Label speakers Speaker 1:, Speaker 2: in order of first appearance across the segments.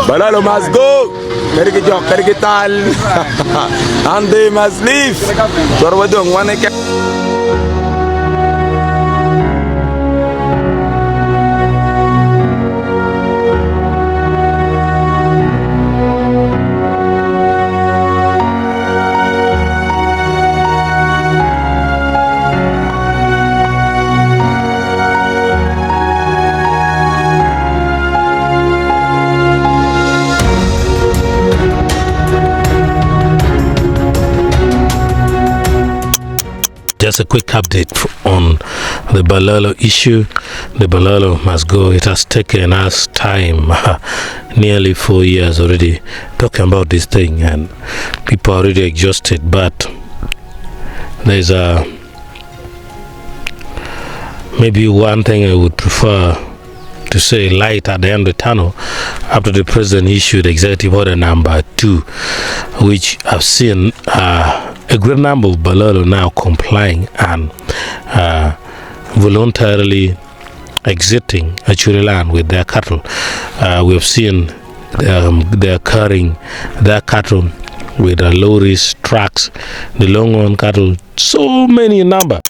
Speaker 1: Balaalo must go. Kariki jok, kariki tal. And they must leave. Torwadong one.
Speaker 2: Just a quick update on the Balaalo issue. The Balaalo must go. It has taken us time, nearly 4 years already, talking about this thing, and people are already exhausted. But there's maybe one thing I would prefer to say, light at the end of the tunnel, after the president issued executive order number 2, which I've seen a great number of Balaalo now complying and voluntarily exiting Acoli land with their cattle. We have seen they're carrying their cattle with lorries, trucks, the long-on cattle, so many in number.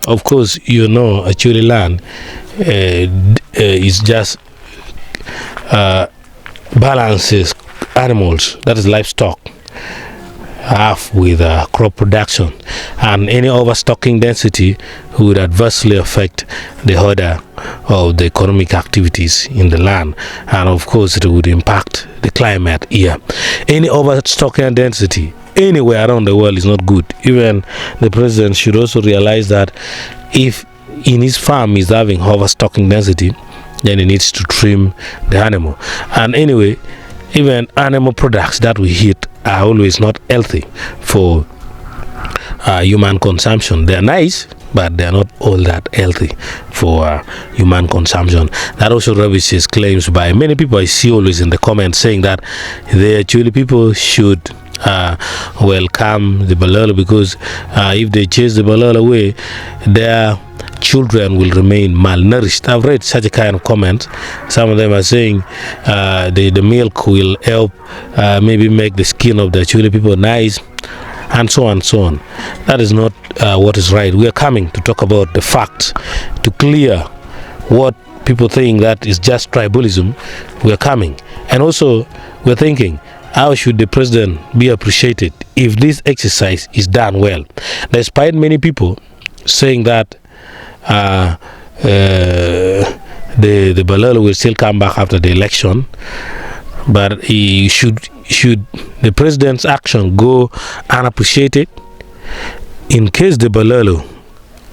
Speaker 2: Of course, you know, Acoli land is just balances animals, that is livestock, half with crop production, and any overstocking density would adversely affect the order of the economic activities in the land, and of course it would impact the climate here. Any overstocking density anywhere around the world is not good. Even the president should also realize that if in his farm he's having overstocking density, then he needs to trim the animal. And anyway, even animal products that we eat are always not healthy for human consumption. They're nice, but they're not all that healthy for human consumption. That also rubbishes claims by many people I see always in the comments saying that the Acoli people should welcome the Balaalo, because if they chase the Balaalo away, their children will remain malnourished. I've read such a kind of comment. Some of them are saying the milk will help maybe make the skin of the Acoli people nice, and so on and so on. That is not what is right. We are coming to talk about the facts, to clear what people think that is just tribalism. We are coming, and also we're thinking, how should the president be appreciated if this exercise is done well? Despite many people saying that the Balaalo will still come back after the election, but he should the president's action go unappreciated? In case the Balaalo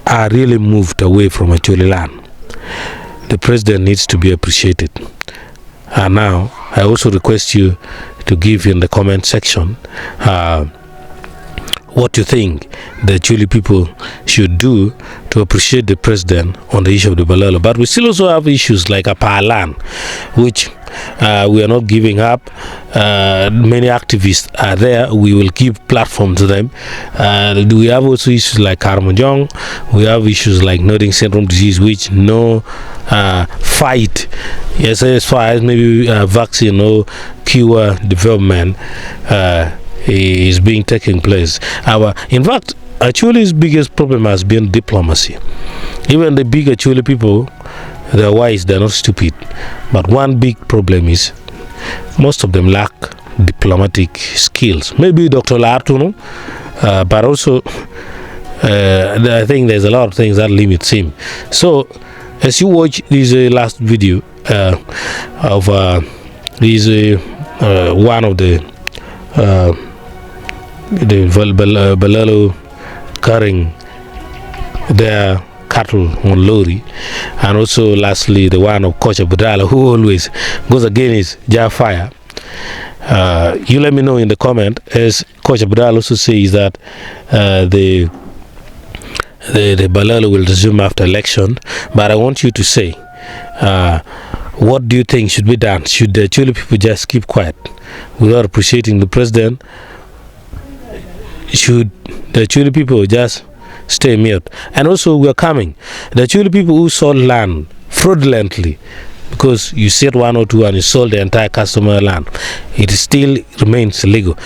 Speaker 2: are really moved away from Acoli land, the president needs to be appreciated. And now I also request you to give in the comment section what you think the Acoli people should do to appreciate the president on the issue of the Balaalo. But we still also have issues like Land, which we are not giving up. Many activists are there. We will give platform to them. We have also issues like Karmojong. We have issues like Nodding syndrome disease, which no fight, yes, as far as maybe vaccine or cure development is being taking place. In fact, Acoli's biggest problem has been diplomacy. Even the big Acoli people, they're wise, they're not stupid. But one big problem is most of them lack diplomatic skills. Maybe Dr. Lartuno, but also I think there's a lot of things that limits him. So as you watch this last video of this one of the Balaalo carrying their cattle on lorry, and also lastly the one of Coach Balaalo, who always goes against Jafire. You let me know in the comment, as Coach Balaalo also says that the Balaalo will resume after election. But I want you to say, what do you think should be done? Should the Acoli people just keep quiet without appreciating the president? Should the Acoli people just stay mute? And also, we are coming. The Acoli people who sold land fraudulently, because you said 102 and you sold the entire customer land, it still remains illegal.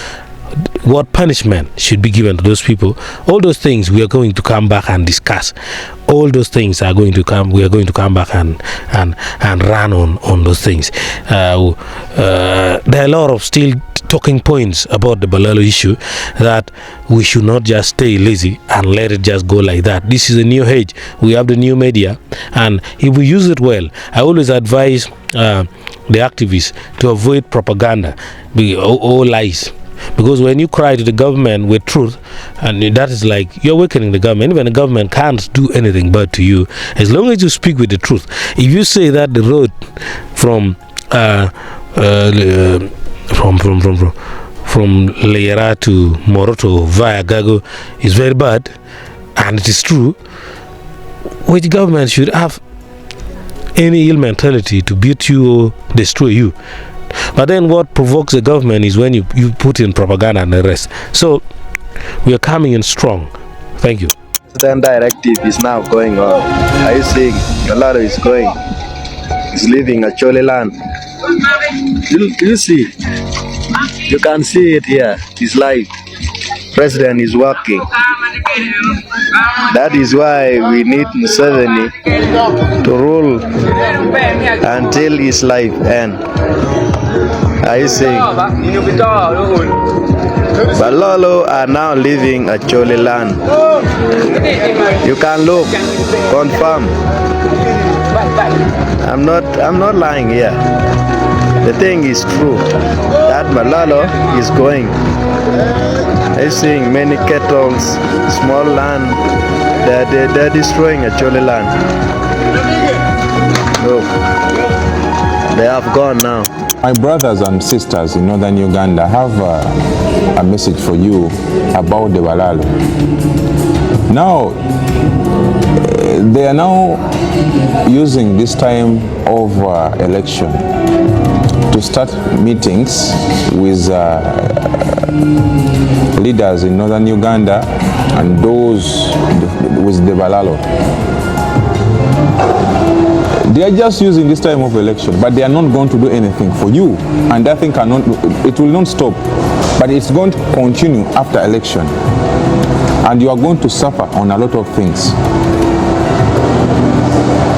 Speaker 2: What punishment should be given to those people? All those things we are going to come back and discuss. All those things are going to come. We are going to come back and run on those things. There are a lot of still talking points about the Balaalo issue, that we should not just stay lazy and let it just go like that. This is a new age. We have the new media, and if we use it well, I always advise the activists to avoid propaganda or lies. Because when you cry to the government with truth, and that is like you're weakening the government. Even the government can't do anything but to you, as long as you speak with the truth. If you say that the road from Leira to Moroto via Gago is very bad, and it is true, which government should have any ill mentality to beat you or destroy you? But then what provokes the government is when you put in propaganda and the rest. So we are coming in strong. Thank you.
Speaker 3: The directive is now going on. Are you seeing? Balaalo is going. He's leaving Acoli land. Do you see? You can see it here. It's live. President is working. That is why we need Museveni to rule until his life ends. Are you saying? Balaalo are now leaving Acoli land. You can look, confirm. I'm not lying here. The thing is true that Balaalo is going. I'm seeing many cattle, small land. They're destroying Acoli land. Look, they have gone now.
Speaker 4: My brothers and sisters in northern Uganda have a message for you about the Balaalo. Now, they are now using this time of election to start meetings with leaders in northern Uganda and those with the Balaalo. They are just using this time of election, but they are not going to do anything for you, and that thing it will not stop, but it's going to continue after election, and you are going to suffer on a lot of things.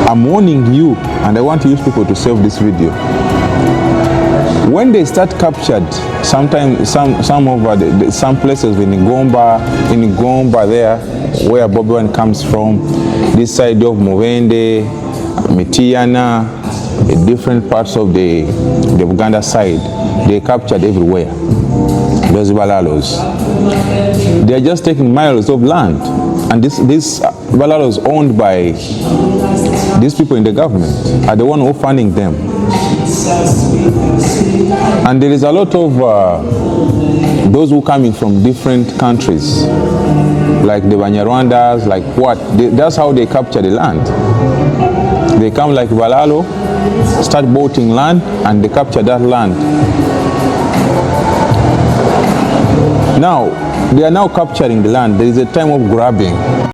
Speaker 4: I'm warning you, and I want to use people to save this video. When they start captured, sometimes some places in Gomba there, where Bobi Wine comes from, this side of Movende, Mitiana, different parts of the Uganda side, they captured everywhere. Those Balaalos, they are just taking miles of land, and this Balaalo is owned by these people in the government, are the one who funding them. And there is a lot of those who come in from different countries, like the Banyarwandas, like what? That's how they capture the land. They come like Balaalo, start boating land, and they capture that land. Now, they are now capturing the land. There is a time of grabbing.